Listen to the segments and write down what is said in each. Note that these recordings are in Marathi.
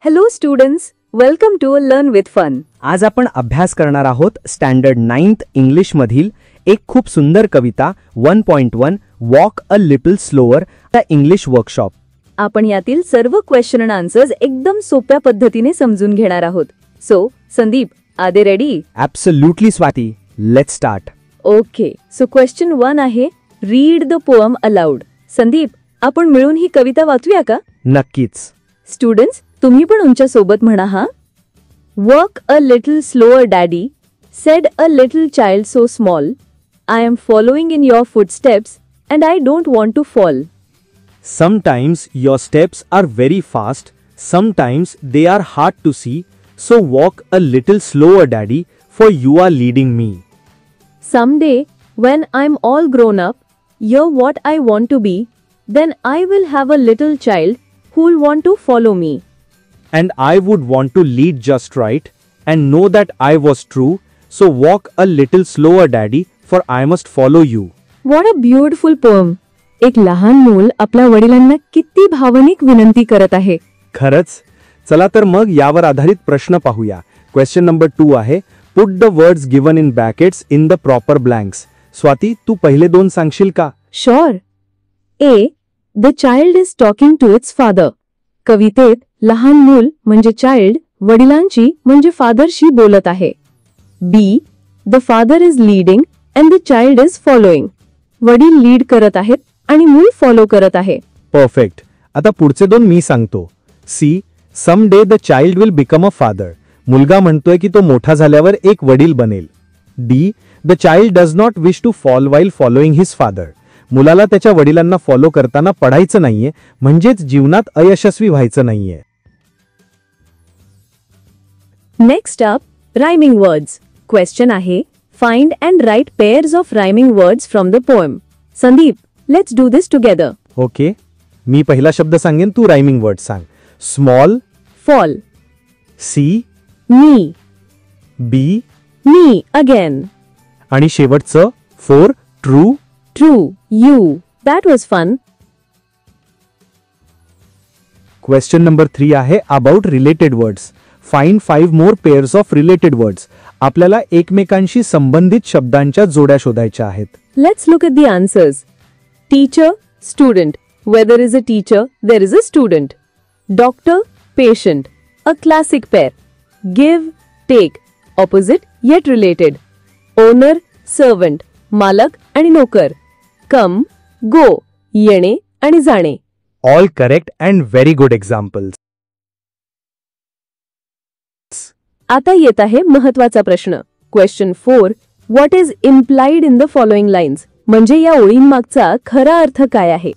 Hello students, welcome to learn with fun. आज आपण अभ्यास करणार आहोत स्टँडर्ड 9th इंग्लिश मधील एक खूप सुंदर कविता 1.1 walk a little slower the English workshop. आपण यातील सर्व क्वेश्चन अँड आन्सर्स एकदम सोप्या पद्धतीने समजून घेणार आहोत. So Sandeep, are they ready? Absolutely Swati, let's start. Okay, so question 1 आहे, read the poem allowed. Sandeep, आपण मिळून ही कविता वाचूया का? नक्कीच. स्टुडंट्स, तुम्ही पण तुमच्या सोबत म्हणा हा. Walk a little slower daddy, sed a little child so small. I am following in your footsteps and I don't want to fall. Sometimes your steps are very fast, sometimes they are hard to see, so walk a little slower, Daddy, for you are leading me. Someday, when I'm all grown up, you're what I want to be, then I will have a little child who'll want to follow me. And I would want to lead just right and know that I was true, so walk a little slower, Daddy, for I must follow you. What a beautiful poem. एक लहान मूल आपल्या वडिलांना किती भावनिक विनंती करत आहे. खरंच. चला तर मग यावर आधारित प्रश्न पाहूया. क्वेश्चन नंबर 2 आहे, put the words given in brackets in the proper blanks. Swati, तू पहिले दोन सांगशील का? Sure. A. The child is talking to its father. कवितेत लहान मूल म्हणजे चाइल्ड वडिलांची म्हणजे फादरशी बोलत आहे. B. The father is leading and the child is following. वडील लीड करत आहेत आणि मूल फॉलो करत आहे. परफेक्ट. आता पुढचे दोन मी सांगतो. C. Some day the child will become a father. मुलगा म्हणतोय की तो मोठा झाल्यावर एक वडील बनेल. D. The child does not wish to fall while following his father. मुलाला त्याच्या वडिलांना फॉलो करताना पडायचं नाहीये, म्हणजेच जीवनात अयशस्वी व्हायचं नाहीये. Next up, rhyming words. Question आहे, find and write pairs of rhyming words from the poem. Sandeep, let's do this together. Okay, मी पहिला शब्द सांगेन, तू रायमिंग वर्ड सांग. Small, Fall. See, Me. Be Me again. आणि शेवटचं four, true. True. You. That was fun. Question number 3 आहे, about related words. Find 5 more pairs of related words. आपल्याला एकमेकांशी संबंधित शब्दांच्या जोड्या शोधायच्या आहेत. Let's look at the answers. Teacher, student. Where there is a teacher, there is a student. Doctor, patient. A classic pair. Give, take. Opposite yet related. Owner, servant. मालक आणि नोकर. Come, go. येणे आणि जाणे. All correct and very good examples. आता येत आहे महत्वाचा प्रश्न. Question 4. What is implied in the following lines. म्हणजे या ओळींमागचा खरा अर्थ काय आहे?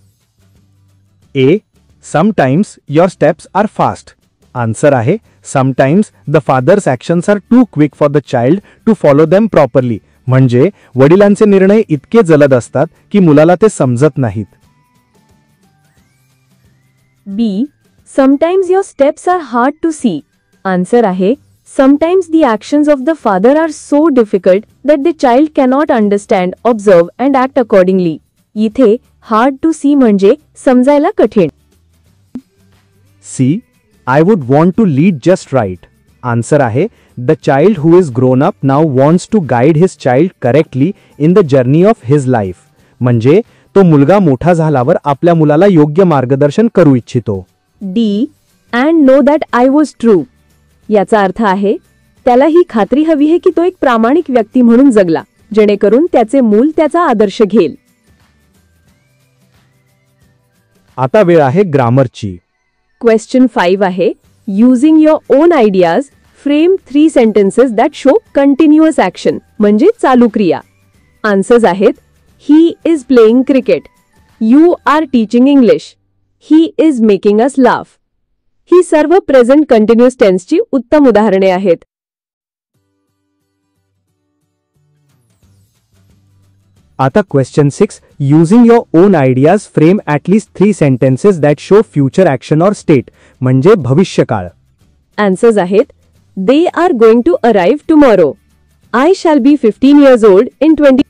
A. Sometimes your steps are fast. Answer आहे, sometimes the fathers actions are too quick for the child to follow them properly. म्हणजे वडिलांचे निर्णय इतके जलद असतात की मुलाला ते समजत नाहीत. B. Sometimes your steps are hard to see. Answer आहे, sometimes the actions of the father are so difficult that the child cannot understand, observe and act accordingly. इथे hard to see म्हणजे समजायला कठीण. C. I would want to lead just right. Answer आहे, the child who is grown up now wants to guide his child correctly in the journey of his life. म्हणजे तो मुलगा मोठा झाल्यावर आपल्या मुलाला योग्य मार्गदर्शन करू इच्छितो. D. and know that I was true. याचा अर्थ आहे, त्याला ही खात्री हवी आहे की तो एक प्रामाणिक व्यक्ती म्हणून जगला, जेणेकरून त्याचे मूल त्याचा आदर्श घेईल. आता वेळ आहे ग्रामरची. क्वेश्चन 5 आहे, using your own ideas frame 3 sentences that show continuous action. म्हणजे चालू क्रिया. आन्सर्स आहेत, he is playing cricket. You are teaching English. He is making us laugh. ही सर्व प्रेझेंट कंटिन्युअस टेन्सची उत्तम उदाहरणे आहेत. आता question 6. Using your own ideas frame at least 3 sentences that show future action or state. म्हणजे भविष्यकाळ. आन्सर्स आहेत, they are going to arrive tomorrow. I shall be 15 years old in 20.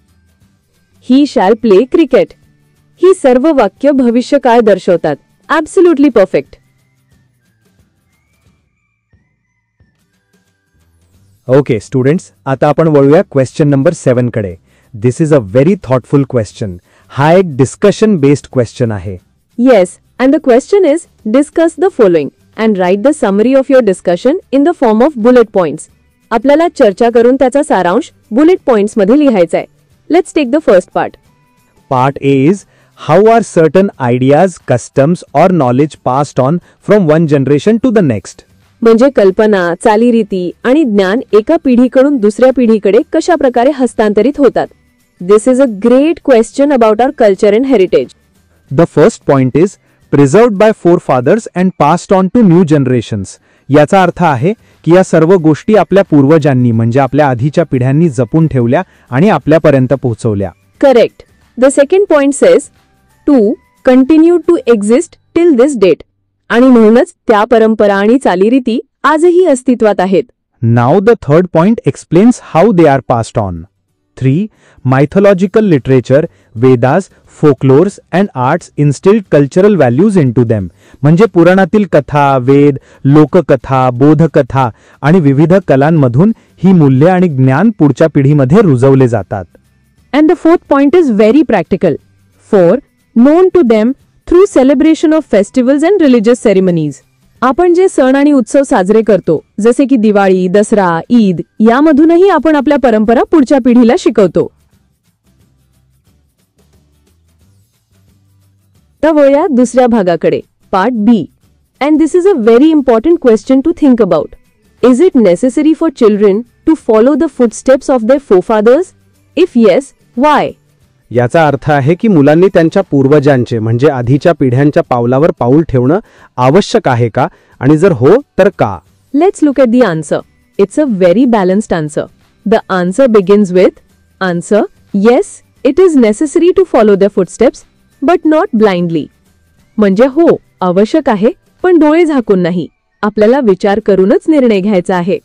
He shall play cricket. ही सर्व वाक्य भविष्यकाळ दर्शवतात. Absolutely perfect. ओके स्टुडंट्स, आता आपण वळूया क्वेश्चन नंबर 7 कडे. This is a very thoughtful question. हा एक डिस्कशन बेस्ड क्वेश्चन आहे. Yes, and the question is, discuss the following and write the summary of your discussion in the form of bullet points. आपल्याला चर्चा करून त्याचा सारांश बुलेट पॉइंट्स मध्ये लिहायचा आहे. Let's take the first part. Part A is how are certain ideas, customs or knowledge passed on from one generation to the next. म्हणजे कल्पना, चालीरीती आणि ज्ञान एका पिढीकडून दुसऱ्या पिढीकडे कशा प्रकारे हस्तांतरित होतात. This is a great question about our culture and heritage. The first point is preserved by forefathers and passed on to new generations. याचा अर्थ आहे की या सर्व गोष्टी आपल्या पूर्वजांनी म्हणजे आपल्या आधीच्या पिढ्यांनी जपून ठेवल्या आणि आपल्यापर्यंत पोहोचवल्या. Correct. The second point says to continue to exist till this date. आणि म्हणूनच त्या परंपरा आणि चालीरीती आजही अस्तित्वात आहेत. Now the third point explains how they are passed on. 3. Mythological literature, Vedas, folklores and arts instilled cultural values into them. म्हणजे पुराणातील कथा, वेद, लोककथा, बोधकथा आणि विविध कलांमधून ही मूल्ये आणि ज्ञान पुढच्या पिढीमध्ये रुजवले जातात. And the fourth point is very practical. 4. Known to them through celebration of festivals and religious ceremonies. आपण जे सण आणि उत्सव साजरे करतो, जसे की दिवाळी, दसरा, ईद, यामधूनही आपण आपल्या परंपरा पुढच्या पिढीला शिकवतो. आता वळूया दुसऱ्या भागाकडे, part B. And this is a very important question to think about. Is it necessary for children to follow the footsteps of their forefathers? If yes, why? याचा अर्थ आहे की मुलांनी त्यांच्या पूर्वजांचे म्हणजे आधीच्या पिढ्यांच्या पावलावर पाऊल ठेवणं आवश्यक आहे का, आणि जर हो तर का? Let's look at the answer. It's a very balanced answer. The answer begins with answer, yes, it is necessary to follow their footsteps, but not blindly. म्हणजे हो, आवश्यक आहे, पण डोळे झाकून नाही. आपल्याला विचार करूनच निर्णय घ्यायचा आहे.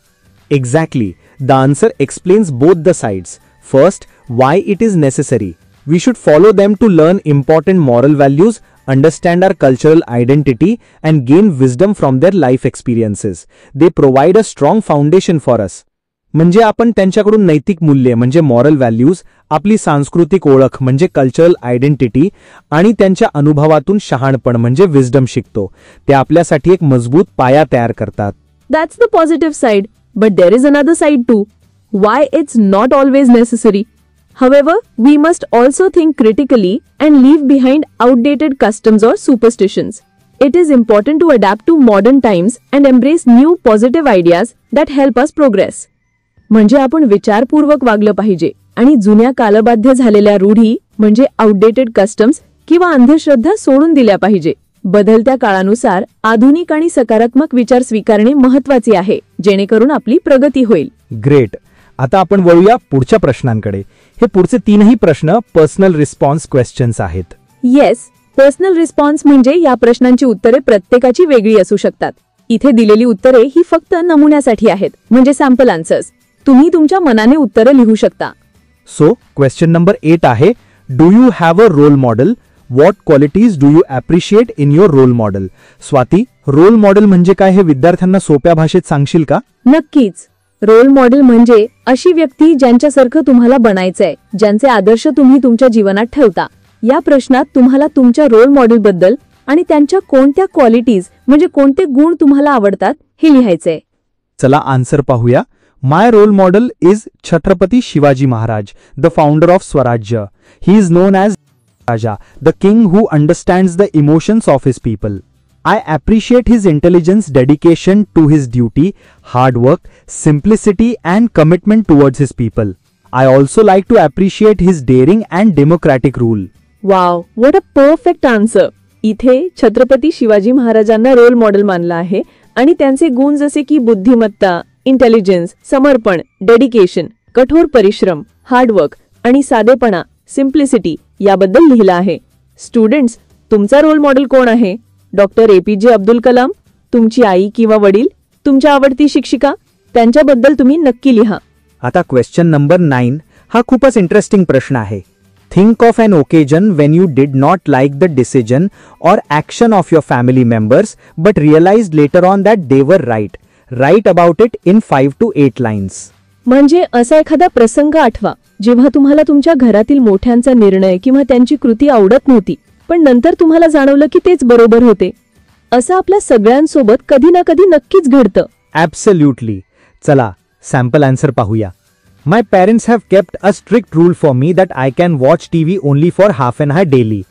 Exactly. The answer explains both the sides. First, why it is necessary. We should follow them to learn important moral values, understand our cultural identity, and gain wisdom from their life experiences. They provide a strong foundation for us. म्हणजे आपण त्यांच्याकडून नैतिक मूल्ये म्हणजे मॉरल व्हॅल्यूज, आपली सांस्कृतिक ओळख म्हणजे कल्चरल आयडेंटिटी आणि त्यांच्या अनुभवातून शहाणपण म्हणजे विजडम शिकतो. ते आपल्यासाठी एक मजबूत पाया तयार करतात. That's the positive side, but there is another side too. Why it's not always necessary. However, we must also think critically and leave behind outdated customs or superstitions. It is important to adapt to modern times and embrace new positive ideas that help us progress. म्हणजे आपण विचारपूर्वक वागलं पाहिजे आणि जुन्या कालबाध्य झालेल्या रूढी म्हणजे आउटडेटेड कस्टम्स किंवा अंधश्रद्धा सोडून दिल्या पाहिजे. बदलत्या काळानुसार आधुनिक आणि सकारात्मक विचार स्वीकारणे महत्त्वाचे आहे, जेणेकरून आपली प्रगती होईल. ग्रेट. आता आपण वळूया पुढच्या प्रश्नांकडे. हे पुढचे तीनही प्रश्न पर्सनल रिस्पॉन्स क्वेश्चन्स आहेत. येस, पर्सनल रिस्पॉन्स म्हणजे या प्रश्नांची उत्तरे प्रत्येकाची वेगळी असू शकतात. इथे दिलेली उत्तरे ही फक्त नमुन्यासाठी आहेत, म्हणजे सॅम्पल आन्सर्स. तुम्ही तुमच्या मनाने उत्तरे लिहू शकता. सो क्वेश्चन नंबर 8 आहे, do you have a role model? What qualities do you appreciate in your role model? Swati, role model म्हणजे काय हे विद्यार्थ्यांना सोप्या भाषेत सांगशील का? नक्कीच. रोल मॉडेल म्हणजे अशी व्यक्ती ज्यांच्यासारखं तुम्हाला बनायचंय, ज्यांचे आदर्श तुम्ही तुमच्या जीवनात ठेवता. या प्रश्नात तुम्हाला तुमच्या रोल मॉडेल बद्दल आणि त्यांच्या कोणत्या क्वालिटीज म्हणजे कोणते गुण तुम्हाला आवडतात हे लिहायचंय. चला आन्सर पाहूया. My role model is Chhatrapati Shivaji Maharaj, the founder of Swarajya. He is known as Raja, the king who understands the emotions of his people. I appreciate his intelligence, dedication to his duty, hard work, simplicity and commitment towards his people. I also like to appreciate his daring and democratic rule. Wow, what a perfect answer. इथे छत्रपती शिवाजी महाराजांना रोल मॉडेल मानलं आहे आणि त्यांचे गुण जसे की बुद्धिमत्ता, इंटेलिजन्स, समर्पण, डेडिकेशन, कठोर परिश्रम, हार्डवर्क आणि साधेपणा, सिम्प्लिसिटी याबद्दल लिहिलं आहे. स्टुडंट्स, तुमचा रोल मॉडेल कोण आहे? डॉक्टर APJ अब्दुल कलाम, तुमची आई किंवा वडील, तुमच्या आवडती शिक्षिका, त्यांच्याबद्दल तुम्ही नक्की लिहा. आता क्वेश्चन नंबर 9 हा खूपच इंटरेस्टिंग प्रश्न आहे. Think of an occasion Wien you did not like the decision or action of your family members but realised later on that they वर right. Write about it in 5 to 8 lines. म्हणजे असा एखादा प्रसंग आठवा जेव्हा तुम्हाला तुमच्या घरातील मोठ्यांचा निर्णय किंवा त्यांची कृती आवडत नव्हती, पण नंतर तुम्हाला जाणवलं की तेच बरोबर होते. असं आपल्या सगळ्यांसोबत कधी ना कधी नक्कीच घडतं. Absolutely. चला सॅम्पल आन्सर पाहूया. My parents have kept a strict rule for me that I can watch TV only for half an hour daily.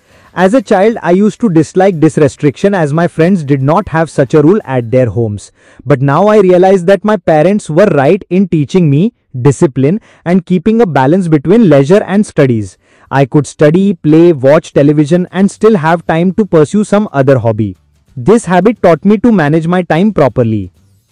As a child, I used to dislike this restriction as my friends did not have such a rule at their homes. But now I realize that my parents were right in teaching me discipline and keeping a balance between leisure and studies. I could study, play, watch television and still have time to pursue some other hobby. This habit taught me to manage my time properly.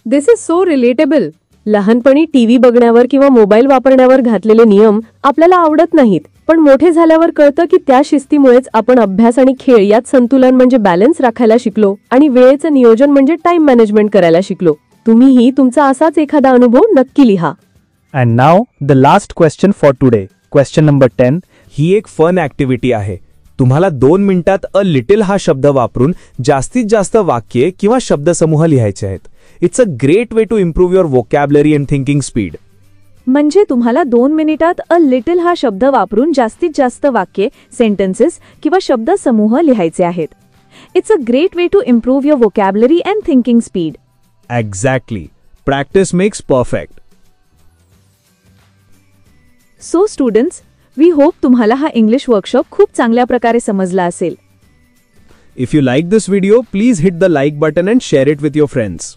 This is so relatable. लहानपणी टीव्ही बघण्यावर किंवा मोबाईल वापरण्यावर घातलेले नियम आपल्याला आवडत नाहीत, पण मोठे झाल्यावर कळतं की त्या शिस्तीमुळेच आपण अभ्यास आणि खेळ यात संतुलन म्हणजे बॅलन्स राखायला शिकलो आणि वेळेचं नियोजन म्हणजे टाइम मॅनेजमेंट करायला शिकलो. तुम्हीही तुमचा असाच एखादा अनुभव नक्की लिहा. And now the last question for today. Question number 10. ही एक फन ॲक्टिव्हिटी आहे. तुम्हाला 2 मिनिटात अ लिटिल हा शब्द वापरून जास्तीत जास्त वाक्ये किंवा शब्दसमूह लिहायचे आहेत. It's a great way to improve your vocabulary and thinking speed. म्हणजे तुम्हाला 2 मिनिटात अ लिटिल हा शब्द वापरून जास्तीत जास्त वाक्ये, सेंटेन्सेस किंवा शब्दसमूह लिहायचे आहेत. It's a great way to improve your vocabulary and thinking speed. Exactly. Practice makes perfect. So students, we hope तुम्हाला हा इंग्लिश वर्कशॉप खूप चांगल्या प्रकारे समजला असेल. If you like this video, please hit the like button and share it with your friends.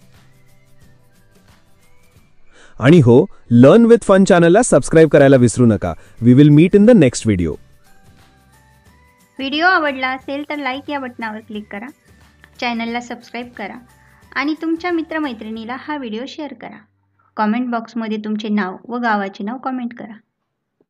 आणि हो, लर्न विथ फन चॅनलला सबस्क्राईब करायला विसरू नका. We will meet in the next video. Video आवडला असेल तर लाईक या बटनावर क्लिक करा, चॅनलला सबस्क्राईब करा आणि तुमच्या मित्रमैत्रिणीला हा व्हिडिओ शेअर करा. कॉमेंट बॉक्समध्ये तुमचे नाव व गावाचे नाव कॉमेंट करा.